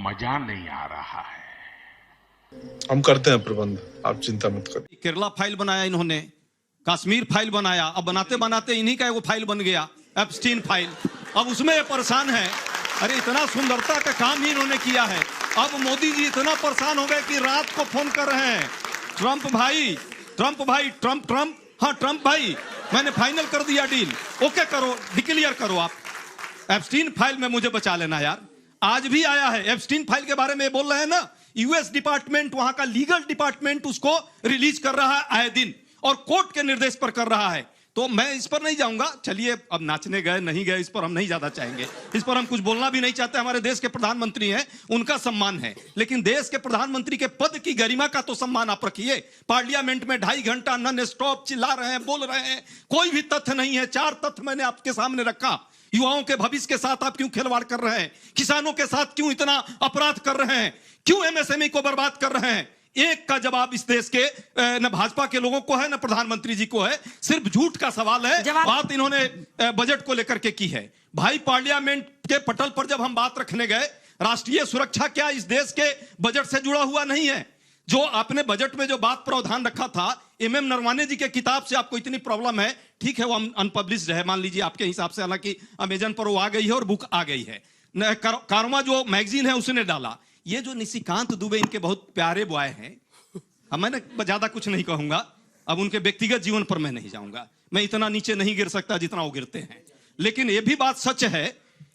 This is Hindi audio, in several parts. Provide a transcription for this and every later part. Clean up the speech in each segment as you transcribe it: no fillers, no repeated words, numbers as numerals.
मजा नहीं आ रहा है। हम करते हैं प्रबंध, आप चिंता मत करिए। केरला फाइल बनाया इन्होंने, कश्मीर फाइल बनाया, अब बनाते बनाते इन्हीं का वो फाइल बन गया एप्स्टीन फाइल। अब उसमें ये परेशान है। अरे इतना सुंदरता का काम ही इन्होंने किया है। अब मोदी जी इतना परेशान हो गए कि रात को फोन कर रहे हैं, ट्रंप भाई, हाँ ट्रंप भाई, मैंने फाइनल कर दिया डील, ओके करो, डिक्लेयर करो आप। एप्स्टीन फाइल में मुझे बचा लेना यार। आज भी आया है एप्स्टीन फाइल के बारे में बोल रहे हैं ना, यूएस डिपार्टमेंट, वहां का लीगल डिपार्टमेंट उसको रिलीज कर रहा है आए दिन, और कोर्ट के निर्देश पर कर रहा है। तो मैं इस पर नहीं जाऊंगा। चलिए, अब नाचने गए नहीं गए इस पर हम नहीं ज्यादा चाहेंगे, इस पर हम कुछ बोलना भी नहीं चाहते। हमारे देश के प्रधानमंत्री हैं, उनका सम्मान है, लेकिन देश के प्रधानमंत्री के पद की गरिमा का तो सम्मान आप रखिए। पार्लियामेंट में 2.5 घंटा नॉन स्टॉप चिल्ला रहे हैं, बोल रहे हैं, कोई भी तथ्य नहीं है। 4 तथ्य मैंने आपके सामने रखा। युवाओं के भविष्य के साथ आप क्यों खिलवाड़ कर रहे हैं? किसानों के साथ क्यों इतना अपराध कर रहे हैं? क्यों एमएसएमई को बर्बाद कर रहे हैं? एक का जवाब इस देश के न भाजपा के लोगों को है, न प्रधानमंत्री जी को है। सिर्फ झूठ का सवाल है। बात इन्होंने बजट को लेकर के की है। भाई, पार्लियामेंट के पटल पर जब हम बात रखने गए, राष्ट्रीय सुरक्षा क्या इस देश के बजट से जुड़ा हुआ नहीं है? जो आपने बजट में जो बात प्रावधान रखा था, एमएम नरवाने जी के किताब से आपको इतनी प्रॉब्लम है, ठीक है, वो अनपब्लिश्ड है, मान लीजिए आपके हिसाब से, हालांकि अमेजन पर वो आ गई है और बुक आ गई है। कारवा जो मैगजीन है उसने डाला। ये जो निशिकांत दुबे, इनके बहुत प्यारे बॉय हैं, मैंने ज्यादा कुछ नहीं कहूंगा, अब उनके व्यक्तिगत जीवन पर मैं नहीं जाऊंगा, मैं इतना नीचे नहीं गिर सकता जितना वो गिरते हैं। लेकिन ये भी बात सच है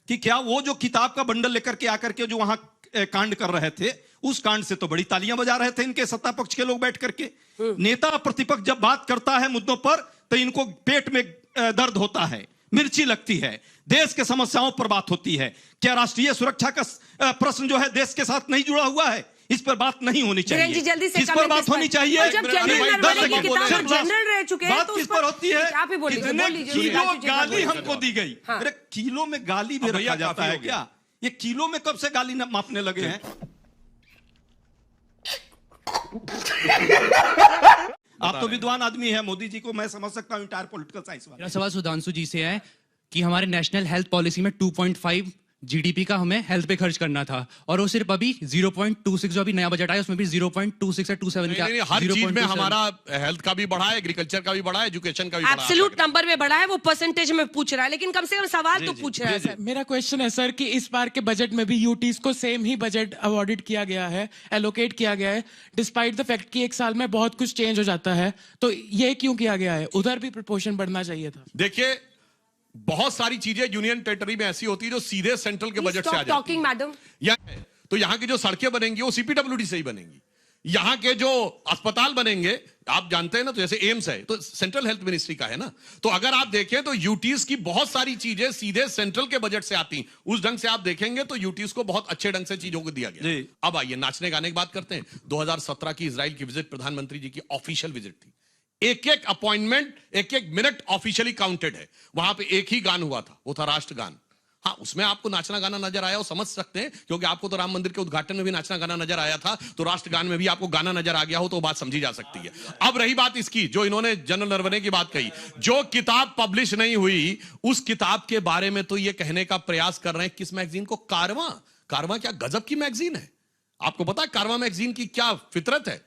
कि क्या वो जो किताब का बंडल लेकर के आकर के जो वहां कांड कर रहे थे, उस कांड से तो बड़ी तालियां बजा रहे थे इनके सत्ता पक्ष के लोग बैठ करके। नेता प्रतिपक्ष जब बात करता है मुद्दों पर, तो इनको पेट में दर्द होता है, मिर्ची लगती है, देश के समस्याओं पर बात होती है। क्या राष्ट्रीय सुरक्षा का प्रश्न जो है देश के साथ नहीं जुड़ा हुआ है? इस पर बात नहीं होनी चाहिए, इस पर बात होनी चाहिए। जब जनरल रह चुके हैं बात तो किस पर होती है? आप ही बोलिए। किलो गाली हमको दी गई। अरे किलो में गाली भी रखा जाता है क्या? ये किलो में कब से गाली मापने लगे हैं? आप तो विद्वान आदमी है, मोदी जी को मैं समझ सकता हूं इंटायर पॉलिटिकल साइंस वाला। मेरा सवाल सुधांशु जी से है कि हमारे नेशनल हेल्थ पॉलिसी में 2.5 जीडीपी का हमें हेल्थ पे खर्च करना था, और वो सिर्फ अभी 0.26, जो अभी नया बजट आया उसमें भी 0.26 या 27 का। हर चीज में हमारा हेल्थ का भी बढ़ा है, एग्रीकल्चर का भी बढ़ा है, एजुकेशन का भी बढ़ा है। एब्सोल्यूट नंबर में बढ़ा है, वो परसेंटेज में पूछ रहा है, लेकिन कम से कम सवाल तो पूछ रहा है सर। मेरा क्वेश्चन है सर कि इस बार के बजट में भी यूटीज को सेम ही बजट अवॉर्डेड किया गया है, एलोकेट किया गया है, डिस्पाइट द फैक्ट कि एक साल में बहुत कुछ चेंज हो जाता है, तो ये क्यों किया गया है? उधर भी प्रोपोर्शन बढ़ना चाहिए था। देखिए, बहुत सारी चीजें यूनियन टेरिटरी में ऐसी होती है जो सीधे सेंट्रल के बजट से आ जाती है। मैडम, तो यहाँ की जो सड़कें बनेंगी वो सीपीडब्ल्यूडी से ही बनेंगी। यहाँ के जो अस्पताल बनेंगे, आप जानते हैं ना, तो जैसे एम्स है तो सेंट्रल हेल्थ मिनिस्ट्री का है ना। तो अगर आप देखें तो यूटीज की बहुत सारी चीजें सीधे सेंट्रल के बजट से आती, उस ढंग से आप देखेंगे तो यूटीज को बहुत अच्छे ढंग से चीजों को दिया गया। अब आइए नाचने गाने की बात करते हैं। 2017 की इजराइल की विजिट, प्रधानमंत्री जी की ऑफिशियल विजिट थी। एक एक अपॉइंटमेंट, एक एक मिनट ऑफिशियली काउंटेड है। वहां पे एक ही गान हुआ था, वो था राष्ट्रगान। हाँ, उसमें आपको नाचना गाना नजर आया, वो समझ सकते हैं, क्योंकि आपको तो राम मंदिर के उद्घाटन में भी नाचना गाना नजर आया था, तो राष्ट्रगान में भी आपको गाना नजर आ गया हो तो बात समझी जा सकती है। अब रही बात इसकी, जो इन्होंने जनरल नरवणे की बात कही, जो किताब पब्लिश नहीं हुई, उस किताब के बारे में तो ये कहने का प्रयास कर रहे हैं, किस मैगजीन को? कारवां। कारवां क्या गजब की मैगजीन है? आपको पता है कारवां मैगजीन की क्या फितरत है?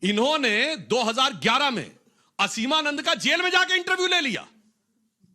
इन्होंने 2011 में असीमानंद का जेल में जाके इंटरव्यू ले लिया।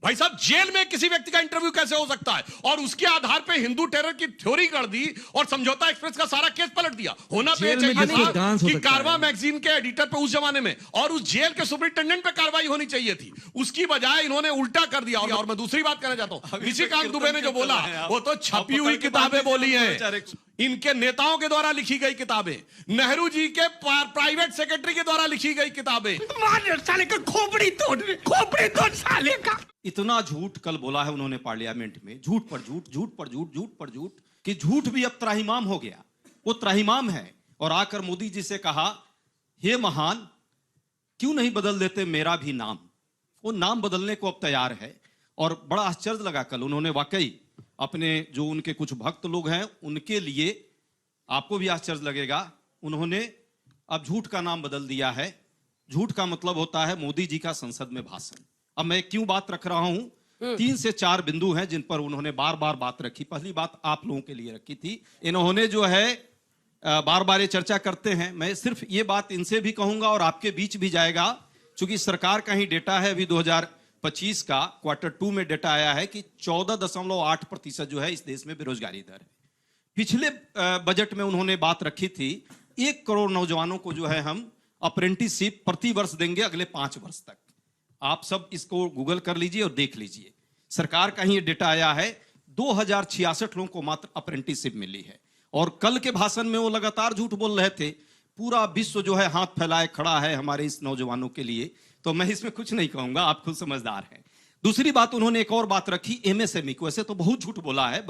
भाई साहब, जेल में किसी व्यक्ति का इंटरव्यू कैसे हो सकता है? और उसके आधार पे हिंदू टेरर की थ्योरी कर दी और समझौता एक्सप्रेस का सारा केस पलट दिया। होना तो चाहिए था कि कारवां मैगजीन के एडिटर पे उस जमाने में और उस जेल के सुपरिटेंडेंट पे कार्रवाई होनी चाहिए थी, उसकी बजाय इन्होंने उल्टा कर दिया। और मैं दूसरी बात कहना चाहता हूं, निशिकांत दुबे ने जो बोला वो तो छपी हुई किताबें बोली है, इनके नेताओं के द्वारा लिखी गई किताबें, नेहरू जी के प्राइवेट सेक्रेटरी के द्वारा लिखी गई किताबें। साले का खोपड़ी तोड़ साले का। इतना झूठ कल बोला है उन्होंने पार्लियामेंट में, झूठ पर झूठ, झूठ पर झूठ, झूठ पर झूठ, कि झूठ भी अब त्राहिमाम हो गया। वो त्राहिमाम है। और आकर मोदी जी से कहा, हे महान, क्यों नहीं बदल देते मेरा भी नाम? वो नाम बदलने को अब तैयार है। और बड़ा आश्चर्य लगा कल उन्होंने, वाकई अपने जो उनके कुछ भक्त लोग हैं उनके लिए, आपको भी आश्चर्य लगेगा, उन्होंने अब झूठ का नाम बदल दिया है। झूठ का मतलब होता है मोदी जी का संसद में भाषण। अब मैं क्यों बात रख रहा हूं? 3 से 4 बिंदु हैं जिन पर उन्होंने बार बार बात रखी। पहली बात आप लोगों के लिए रखी थी, इन्होंने जो है बार बार ये चर्चा करते हैं। मैं सिर्फ ये बात इनसे भी कहूंगा और आपके बीच भी जाएगा, चूंकि सरकार का ही डेटा है, अभी 2025 का Q2 में डेटा आया है कि 14.8% जो है इस देश में बेरोजगारी दर है। पिछले बजट में उन्होंने बात रखी थी 1 करोड़ नौजवानों को जो है हम अप्रेंटिसशिप प्रति वर्ष देंगे अगले 5 वर्ष तक। आप सब इसको गूगल कर लीजिए और देख लीजिए, सरकार का ही ये डेटा आया है। 2066 लोगों को मात्र अप्रेंटिसशिप मिली है। और कल के भाषण में वो लगातार झूठ बोल रहे थे, पूरा विश्व जो है हाथ फैलाए खड़ा है हमारे इस नौजवानों के लिए। तो मैं इसमें कुछ नहीं कहूंगा, आप खुद समझदार हैं। दूसरी बात, उन्होंने एक और बात रखी एमएसएमई को। वैसे तो बहुत झूठ बोला है,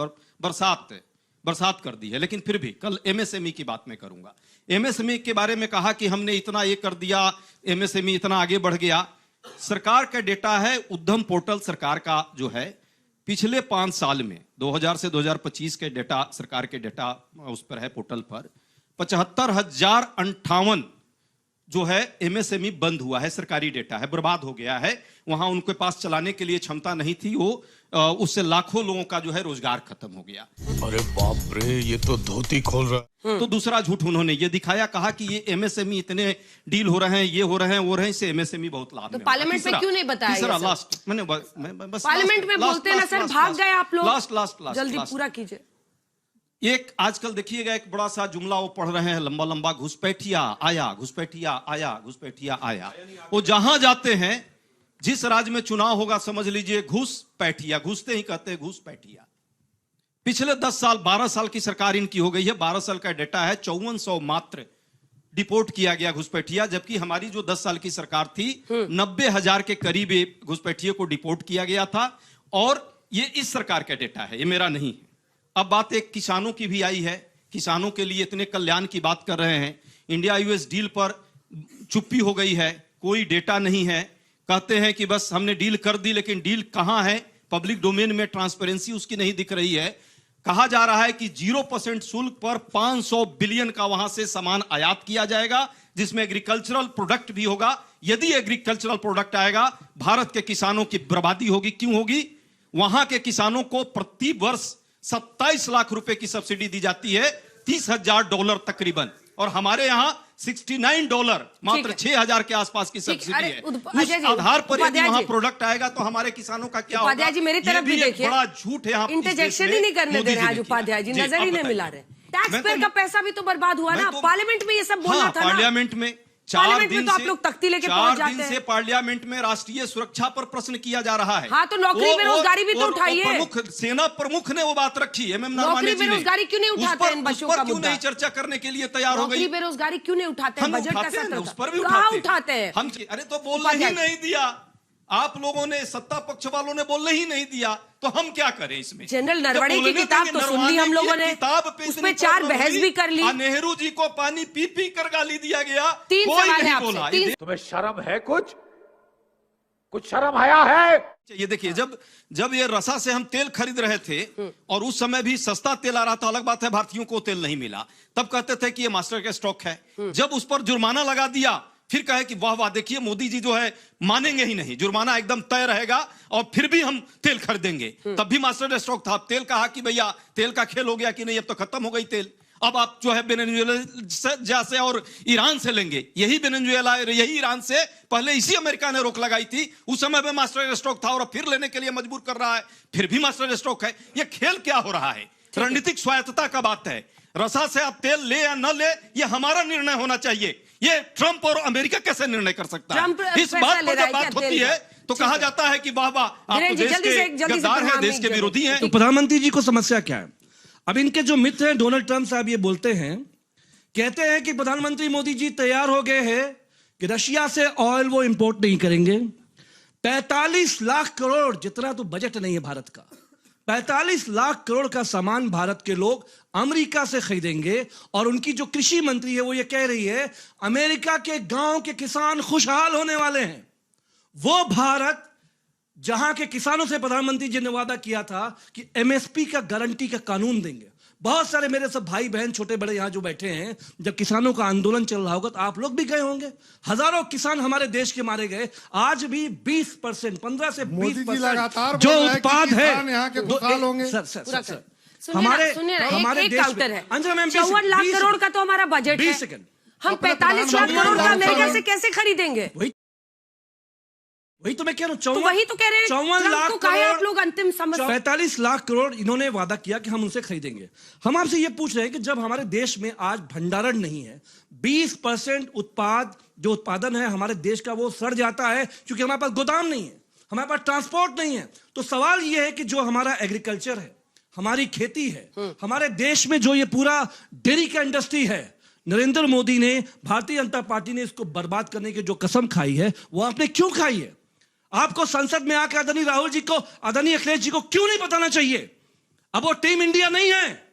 बरसात कर दी है, लेकिन फिर भी कल एमएसएमई की बात मैं करूंगा। एमएसएमई के बारे में कहा कि हमने इतना ये कर दिया, एमएसएमई इतना आगे बढ़ गया। सरकार का डेटा है, उद्यम पोर्टल सरकार का जो है, पिछले 5 साल में 2000 से 2025 के डेटा, सरकार के डेटा उस पर है पोर्टल पर, 75,058 जो है एमएसएमई बंद हुआ है। सरकारी डेटा है, बर्बाद हो गया है। वहां उनके पास चलाने के लिए क्षमता नहीं थी, वो उससे लाखों लोगों का जो है रोजगार खत्म हो गया। अरे बाप रे, ये तो धोती खोल रहा है। तो दूसरा झूठ उन्होंने ये दिखाया, कहा कि ये एमएसएमई इतने डील हो रहे हैं, ये हो रहे हैं, वो रहे हैं, इससे एमएसएमई बहुत लाभ तो पार्लियामेंट में क्यों नहीं बताया? तीसरा लास्ट, मैंने बस पार्लियामेंट में बोलते ना सर, भाग गए आप लोग। लास्ट जल्दी पूरा कीजिए। एक आजकल देखिएगा एक बड़ा सा जुमला वो पढ़ रहे हैं लंबा लंबा, घुसपैठिया आया, घुसपैठिया आया, घुसपैठिया आया। वो जहां जाते हैं, जिस राज्य में चुनाव होगा, समझ लीजिए घुसपैठिया, घुसते ही कहते हैं घुसपैठिया। पिछले 10 साल 12 साल की सरकार इनकी हो गई है। 12 साल का डेटा है, 5400 मात्र डिपोर्ट किया गया घुसपैठिया, जबकि हमारी जो 10 साल की सरकार थी 90,000 के करीब घुसपैठिए को डिपोर्ट किया गया था। और ये इस सरकार का डेटा है, ये मेरा नहीं है। अब बात एक किसानों की भी आई है, किसानों के लिए इतने कल्याण की बात कर रहे हैं। इंडिया यूएस डील पर चुप्पी हो गई है, कोई डेटा नहीं है। कहते हैं कि बस हमने डील कर दी, लेकिन डील कहां है? पब्लिक डोमेन में ट्रांसपेरेंसी उसकी नहीं दिख रही है। कहा जा रहा है कि 0% शुल्क पर 500 बिलियन का वहां से सामान आयात किया जाएगा, जिसमें एग्रीकल्चरल प्रोडक्ट भी होगा। यदि एग्रीकल्चरल प्रोडक्ट आएगा, भारत के किसानों की बर्बादी होगी। क्यों होगी? वहां के किसानों को प्रति वर्ष 27 लाख रुपए की सब्सिडी दी जाती है, $30,000 तकरीबन, और हमारे यहां $69, मात्र 6,000 के आसपास की सब्सिडी है। उस आधार पर यदि वहां प्रोडक्ट आएगा तो हमारे किसानों का क्या होगा? उपाध्याय जी मेरी तरफ भी देखिए, बड़ा झूठ है। आप इंटरजेक्शन ही नहीं करने दे रहे हैं उपाध्याय जी, नजर ही नहीं मिला रहे। टैक्स पेयर का पैसा भी तो बर्बाद हुआ ना। पार्लियामेंट में ये सब बोलना था। पार्लियामेंट में 4 दिन तो आप लोग तख्ती लेके पहुंच जाते हैं। 4 दिन से पार्लियामेंट में राष्ट्रीय सुरक्षा पर प्रश्न किया जा रहा है। हाँ, तो नौकरी बेरोजगारी भी तो उठाइए। प्रमुख सेना प्रमुख ने वो बात रखी, एमएम नरवणे जी ने। नौकरी बेरोजगारी क्यों नहीं उठाते इन बच्चों का क्यों नहीं चर्चा करने के लिए तैयार हो गई? नौकरी बेरोजगारी क्यों नहीं उठाते हैं? बजट का सत्र उस पर भी उठाते हैं हम। अरे तो बोलने ही नहीं दिया आप लोगों ने, सत्ता पक्ष वालों ने बोलने ही नहीं दिया, तो हम क्या करें इसमें? जनरल नरवणे की किताब तो सुन ली हम लोगों ने, उसमें 4 बहस भी कर ली। नेहरू जी को पानी पी पी कर गाली दिया गया, 3 कोई सवाल नहीं है बोला। आपसे। तुम्हें शर्म है? कुछ शर्म आया है? ये देखिए, जब ये रसा से हम तेल खरीद रहे थे और उस समय भी सस्ता तेल आ रहा था, अलग बात है भारतीयों को तेल नहीं मिला, तब कहते थे कि ये मास्टर का स्टॉक है। जब उस पर जुर्माना लगा दिया, फिर कहे कि वाह वाह, देखिए मोदी जी जो है मानेंगे ही नहीं, जुर्माना एकदम तय रहेगा और फिर भी हम तेल खरीदेंगे। तब भी मास्टर स्टॉक था। अब तेल कहा कि भैया तेल का खेल हो गया कि नहीं, अब तो खत्म हो गई तेल। अब आप जो है वेनेजुएला से और ईरान से लेंगे। यही वेनेजुएला, यही ईरान से पहले इसी अमेरिका ने रोक लगाई थी, उस समय में मास्टर स्टॉक था और अब फिर लेने के लिए मजबूर कर रहा है, फिर भी मास्टर स्टॉक है। ये खेल क्या हो रहा है? रणनीतिक स्वायत्तता का बात है। रसा से आप तेल ले या न ले, ये हमारा निर्णय होना चाहिए। ये ट्रंप और अमेरिका कैसे निर्णय कर सकता है? इस बात पर जब बात होती है तो कहा जाता है कि वाह वाह, आप तो देश के गद्दार हैं, देश के विरोधी हैं। तो प्रधानमंत्री जी को समस्या क्या है? अब इनके जो मित्र हैं डोनाल्ड ट्रंप साहब, ये बोलते हैं, कहते हैं कि प्रधानमंत्री मोदी जी तैयार हो गए हैं कि रशिया से ऑयल वो इंपोर्ट नहीं करेंगे। 45 लाख करोड़, जितना तो बजट नहीं है भारत का, 45 लाख करोड़ का सामान भारत के लोग अमेरिका से खरीदेंगे। और उनकी जो कृषि मंत्री है वो ये कह रही है अमेरिका के गांव के किसान खुशहाल होने वाले हैं। वो भारत जहां के किसानों से प्रधानमंत्री जी ने वादा किया था कि एमएसपी का गारंटी का कानून देंगे। बहुत सारे मेरे सब भाई बहन छोटे बड़े यहाँ जो बैठे हैं, जब किसानों का आंदोलन चल रहा होगा तो आप लोग भी गए होंगे। हजारों किसान हमारे देश के मारे गए। आज भी 20%, 15 से 20% जो उत्पाद है यहाँ के खुशहाल होंगे। सर हमारे देश काउंटर है, में 54 लाख करोड़ का तो हमारा बजट है। 20 सेकंड, हम 45 लाख करोड़ का अमेरिका से कैसे खरीदेंगे? वही तो मैं कह रहा हूँ। तो वही तो कह रहे हैं, 54 लाख करोड़ आप लोग अंतिम समझ। 45 लाख करोड़ इन्होंने वादा किया कि हम उनसे खरीदेंगे। हम आपसे ये पूछ रहे हैं कि जब हमारे देश में आज भंडारण नहीं है, 20% जो उत्पादन है हमारे देश का वो सड़ जाता है क्योंकि हमारे पास गोदाम नहीं है, हमारे पास ट्रांसपोर्ट नहीं है। तो सवाल ये है कि जो हमारा एग्रीकल्चर है, हमारी खेती है, हमारे देश में जो ये पूरा डेयरी का इंडस्ट्री है, नरेंद्र मोदी ने, भारतीय जनता पार्टी ने इसको बर्बाद करने की जो कसम खाई है वो आपने क्यों खाई है? आपको संसद में आकर आदरणीय राहुल जी को, आदरणीय अखिलेश जी को क्यों नहीं बताना चाहिए? अब वो टीम इंडिया नहीं है,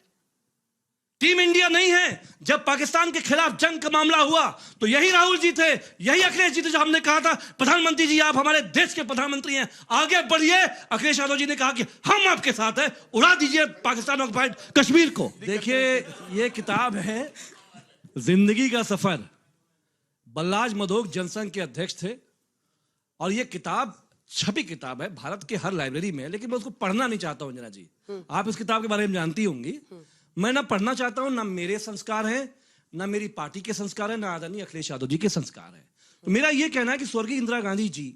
टीम इंडिया नहीं है। जब पाकिस्तान के खिलाफ जंग का मामला हुआ तो यही राहुल जी थे, यही अखिलेश जी थे जो हमने कहा था प्रधानमंत्री जी आप हमारे देश के प्रधानमंत्री हैं, आगे बढ़िए। अखिलेश यादव जी ने कहा कि हम आपके साथ हैं, उड़ा दीजिए पाकिस्तान ऑक्युपाइड कश्मीर को। देखिए ये किताब है जिंदगी का सफर। बलराज मधोक जनसंघ के अध्यक्ष थे और ये किताब छपी किताब है भारत के हर लाइब्रेरी में, लेकिन मैं उसको पढ़ना नहीं चाहता हूं। अंजना जी, आप इस किताब के बारे में जानती होंगी। मैं ना पढ़ना चाहता हूं, ना मेरे संस्कार हैं, ना मेरी पार्टी के संस्कार हैं, ना आदरणीय अखिलेश यादव जी के संस्कार हैं। तो मेरा ये कहना है कि स्वर्गीय इंदिरा गांधी जी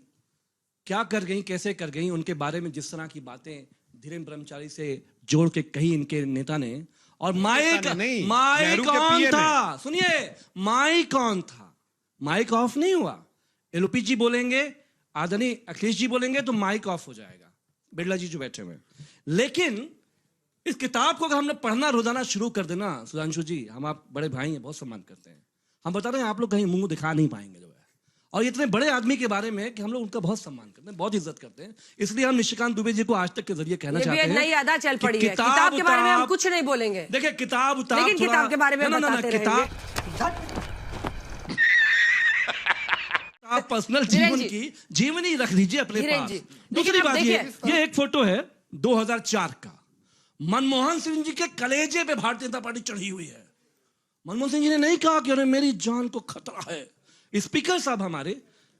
क्या कर गई, कैसे कर गई, उनके बारे में जिस तरह की बातें धीरेन्द्र ब्रह्मचारी से जोड़ के कही इनके नेता ने, और माइक ऑन था, सुनिए, माइक ऑन था, माइक ऑफ नहीं हुआ। एलओपी जी बोलेंगे, आदरणीय अखिलेश जी बोलेंगे तो माइक ऑफ हो जाएगा, बिरला जी जो बैठे हुए। लेकिन इस किताब को अगर हमने पढ़ना रोजाना शुरू कर देना, सुधांशु जी, हम आप बड़े भाई हैं, बहुत सम्मान करते हैं, हम बता रहे हैं आप लोग कहीं मुंह दिखा नहीं पाएंगे जो है। और इतने बड़े आदमी के बारे में कि हम लोग उनका बहुत सम्मान करते हैं, बहुत इज्जत करते हैं। इसलिए हम निशिकांत दुबे जी को आज तक के जरिए कहना चाहते हैं, नई अदा चल पड़ी है, किताब के बारे में हम कुछ नहीं बोलेंगे। देखिए किताब उतार, लेकिन किताब के बारे में बताते किताब आप पर्सनल जीवन की जीवनी रख लीजिए अपने पास। दूसरी बात ये एक फोटो है 2004 का, मनमोहन सिंह जी के कलेजे पे भारतीय जनता पार्टी चढ़ी हुई है। मनमोहन सिंह जी ने नहीं कहा कि अरे मेरी जान को खतरा है। स्पीकर साहब हमारे,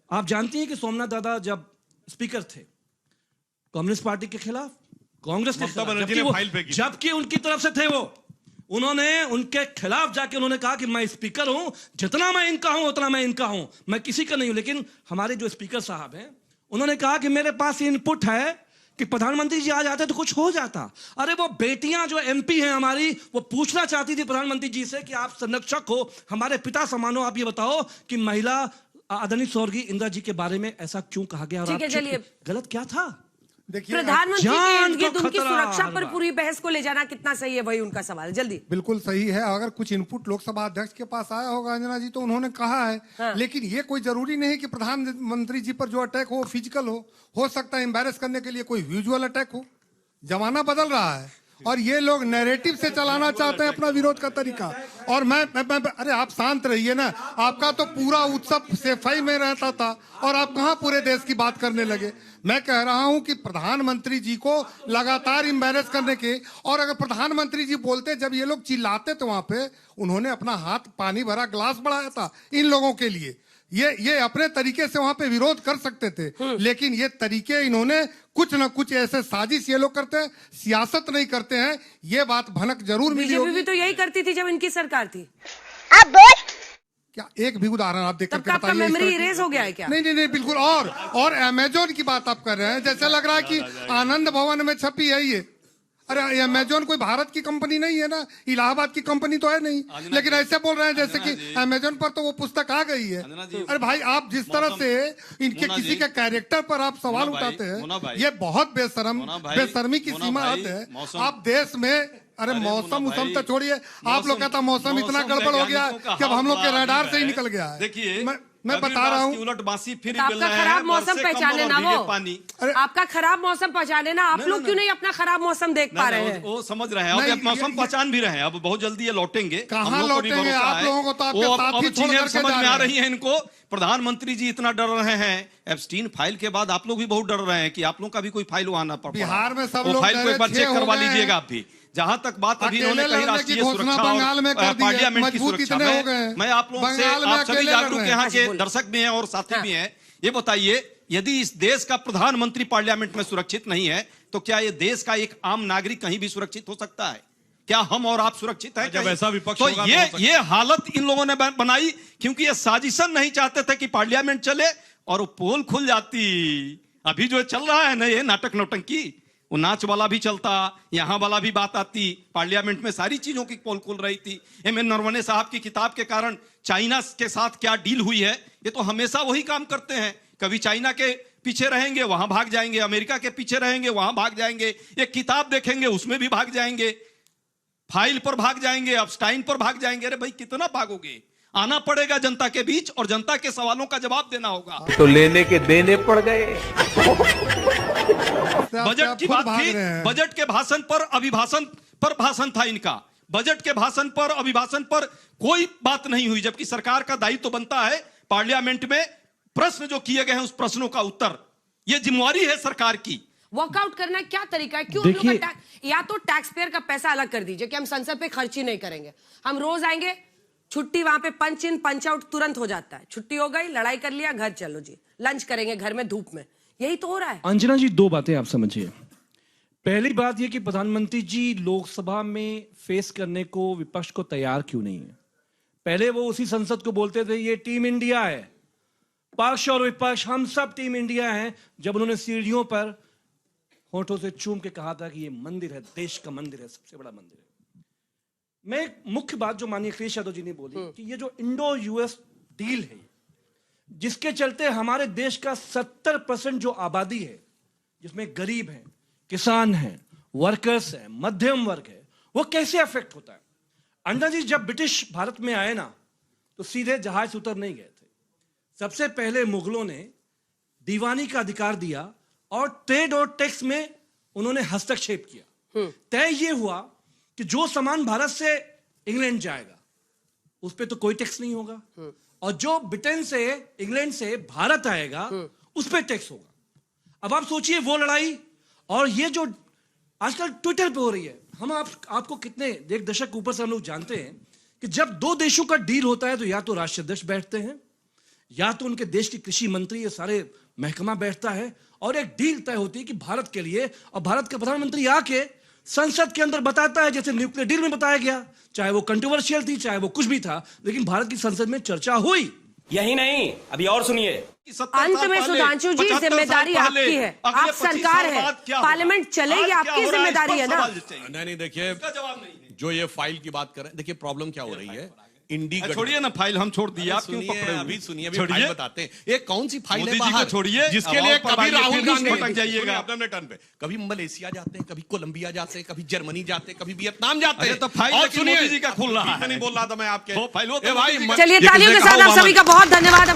आप जानती हैं कि सोमनाथ दादा जब स्पीकर थे कम्युनिस्ट पार्टी के खिलाफ, कांग्रेस के खिलाफ, जबकि उनकी तरफ से थे वो, उन्होंने उनके खिलाफ जाके उन्होंने कहा कि मैं स्पीकर हूं, जितना मैं इनका हूं उतना मैं इनका हूं, मैं किसी का नहीं हूं। लेकिन हमारे जो स्पीकर साहब हैं उन्होंने कहा कि मेरे पास इनपुट है कि प्रधानमंत्री जी आ जाते तो कुछ हो जाता। अरे वो बेटियां जो एमपी हैं हमारी, वो पूछना चाहती थी प्रधानमंत्री जी से कि आप संरक्षक हो, हमारे पिता समान हो, आप ये बताओ कि महिला आदरणीय स्वर्गीय इंदिरा जी के बारे में ऐसा क्यों कहा गया और गलत क्या था? प्रधानमंत्री के इर्द गिर्द उनकी सुरक्षा पर पूरी बहस को ले जाना कितना सही है, वही उनका सवाल है। जल्दी। बिल्कुल सही है। अगर कुछ इनपुट लोकसभा अध्यक्ष के पास आया होगा अंजना जी तो उन्होंने कहा है, हाँ। लेकिन ये कोई जरूरी नहीं कि प्रधानमंत्री जी पर जो अटैक हो फिजिकल हो सकता है एम्बैरेस करने के लिए कोई विजुअल अटैक हो। जमाना बदल रहा है और ये लोग नैरेटिव से चलाना चाहते हैं अपना विरोध का तरीका। और मैं अरे आप शांत रहिए ना, आपका तो पूरा उत्सव सेफाई में रहता था और आप कहां पूरे देश की बात करने लगे। मैं कह रहा हूं कि प्रधानमंत्री जी को लगातार एम्बैरेस करने के, और अगर प्रधानमंत्री जी बोलते, जब ये लोग चिल्लाते थे वहां पे, उन्होंने अपना हाथ पानी भरा ग्लास बढ़ाया था इन लोगों के लिए। ये अपने तरीके से वहां पे विरोध कर सकते थे, लेकिन ये तरीके इन्होंने कुछ न कुछ ऐसे साजिश ये लोग करते हैं, सियासत नहीं करते हैं। ये बात भनक जरूर मिली होगी। बीजेपी भी तो यही करती थी जब इनकी सरकार थी। अब क्या एक भी उदाहरण आप देख करके बताइए? मेमोरी इरेज हो गया है क्या? नहीं बिल्कुल। और अमेजोन की बात आप कर रहे हैं, जैसे लग रहा है कि आनंद भवन में छपी है ये। अरे अमेजोन कोई भारत की कंपनी नहीं है ना, इलाहाबाद की कंपनी तो है नहीं, लेकिन ऐसे बोल रहे हैं जैसे कि अमेजोन पर तो वो पुस्तक आ गई है। अरे भाई, आप जिस तरह से इनके किसी के कैरेक्टर पर आप सवाल उठाते हैं, ये बहुत बेशर्मी की सीमा हद है। आप देश में, अरे मौसम तो छोड़िए, आप लोग कहता मौसम इतना गड़बड़ हो गया कि अब हम लोग के रडार से ही निकल गया है। देखिए मैं बता रहा हूँ, उलट बासी फिर आपका खराब मौसम पहचाने ना, वो आपका खराब मौसम पहचाने ना, आप लोग क्यों नहीं अपना खराब मौसम देख पा रहे हैं? वो समझ रहे हैं, अब मौसम पहचान भी रहे हैं, अब बहुत जल्दी ये लौटेंगे। कहाँ लौटेंगे? आप लोगों को तो आपके साथी छोड़ करके समझ में आ रही है इनको। प्रधानमंत्री जी इतना डर रहे हैं एप्स्टीन फाइल के बाद, आप लोग भी बहुत डर रहे हैं कि आप लोग का भी कोई फाइल वहां ना पड़। बिहार में सब लोग फाइल को एक बार चेक करवा लीजिएगा आप भी। जहां तक बात अभी अकेले इन्होंने कही लड़ने की राष्ट्रीय घोषणा सुरक्षा बंगाल में और कर दी है, पार्लियामेंट की मजबूत सुरक्षा इतने हो गए हैं। मैं आप लोगों से, बंगाल में आप सभी अकेले जागरूक लड़ रहे यहाँ हैं। के दर्शक भी हैं और साथी भी हैं, ये बताइए यदि इस देश का प्रधानमंत्री पार्लियामेंट में सुरक्षित नहीं है तो क्या ये देश का एक आम नागरिक कहीं भी सुरक्षित हो सकता है? क्या हम और आप सुरक्षित हैं? जब कहीं? ऐसा विपक्ष तो होगा तो हो सकता ये हालत इन लोगों ने बनाई क्योंकि ये साजिशन नहीं चाहते थे कि पार्लियामेंट चले और वो पोल खुल जाती। अभी जो चल रहा है ना ये नाटक नौटंकी, वो नाच वाला भी चलता, यहां वाला भी बात आती, पार्लियामेंट में सारी चीजों की पोल खुल रही थी। एम एन नरवणे साहब की किताब के कारण चाइना के साथ क्या डील हुई है, ये तो हमेशा वही काम करते हैं। कभी चाइना के पीछे रहेंगे वहां भाग जाएंगे, अमेरिका के पीछे रहेंगे वहां भाग जाएंगे, एक किताब देखेंगे उसमें भी भाग जाएंगे, फाइल पर भाग जाएंगे, अपस्टाइन पर भाग जाएंगे। अरे भाई कितना भागोगे? आना पड़ेगा जनता के बीच और जनता के सवालों का जवाब देना होगा। तो लेने के देने पड़ गए। बजट की बात थी, बजट के भाषण पर अभिभाषण पर भाषण था इनका, बजट के भाषण पर अभिभाषण पर कोई बात नहीं हुई, जबकि सरकार का दायित्व तो बनता है पार्लियामेंट में प्रश्न जो किए गए हैं उस प्रश्नों का उत्तर, ये जिम्मेवारी है सरकार की। वर्कआउट करना है, क्या तरीका है? क्यों हम लोग का या तो टैक्स पेयर का पैसा अलग कर दीजिए कि हम संसद पे खर्च ही नहीं करेंगे, हम रोज आएंगे, छुट्टी वहां पे पंच इन पंच आउट तुरंत हो जाता है, छुट्टी हो गई, लड़ाई कर लिया, घर चलो जी, लंच करेंगे घर में धूप में, यही तो हो रहा है। अंजना जी, दो बातें आप समझिए। पहली बात यह कि प्रधानमंत्री जी लोकसभा में फेस करने को विपक्ष को तैयार क्यों नहीं है? पहले वो उसी संसद को बोलते थे ये टीम इंडिया है, पक्ष और विपक्ष हम सब टीम इंडिया हैं, जब उन्होंने सीढ़ियों पर होठों से चूम के कहा था कि ये मंदिर है, देश का मंदिर है, सबसे बड़ा मंदिर है। मैं एक मुख्य बात जो माननीय अखिलेश यादव जी ने बोली कि ये जो इंडो यूएस डील है, जिसके चलते हमारे देश का 70% जो आबादी है, जिसमें गरीब हैं, किसान हैं, वर्कर्स हैं, मध्यम वर्ग है, वो कैसे अफेक्ट होता है? अंडा जी, जब ब्रिटिश भारत में आए ना तो सीधे जहाज से उतर नहीं गए थे। सबसे पहले मुगलों ने दीवानी का अधिकार दिया और ट्रेड और टैक्स में उन्होंने हस्तक्षेप किया। तय ये हुआ कि जो सामान भारत से इंग्लैंड जाएगा उस पर तो कोई टैक्स नहीं होगा, और जो ब्रिटेन से इंग्लैंड से भारत आएगा उस पर टैक्स होगा। अब आप सोचिए वो लड़ाई, और ये जो आजकल ट्विटर पे हो रही है, हम आपको कितने एक दशक ऊपर से हम लोग जानते हैं कि जब दो देशों का डील होता है तो या तो राष्ट्रीय अध्यक्ष बैठते हैं, या तो उनके देश के कृषि मंत्री, ये सारे महकमा बैठता है और एक डील तय होती है कि भारत के लिए, और भारत का प्रधानमंत्री आके संसद के अंदर बताता है, जैसे न्यूक्लियर डील में बताया गया, चाहे वो कंट्रोवर्शियल थी, चाहे वो कुछ भी था, लेकिन भारत की संसद में चर्चा हुई। यही नहीं, अभी और सुनिए, अंत में सुधांशु जी जिम्मेदारी आपकी है, आप सरकार है, पार्लियामेंट चलेगी, आपकी जिम्मेदारी है ना। नहीं, देखिए जो ये फाइल की बात कर रहे हैं, देखिए प्रॉब्लम क्या हो रही है। इंडी छोड़िए ना फाइल, हम छोड़ दिए, आप क्यों पकड़े हुए? अभी सुनिए, फाइल बताते हैं। ये कौन सी फाइल है मोदी जी बाहर? को छोड़िए, जिसके लिए कभी राहुल गांधी भटक जाइएगा अपने टर्न पे, कभी मलेशिया जाते हैं, कभी कोलंबिया जाते हैं, कभी जर्मनी जाते हैं, कभी वियतनाम जाते हैं। तो फाइल और लेकिन मोदी जी का खुल रहा है, नहीं बोल रहा था मैं आपके फाइल। भाई, चलिए तालियों के साथ आप सभी का बहुत धन्यवाद।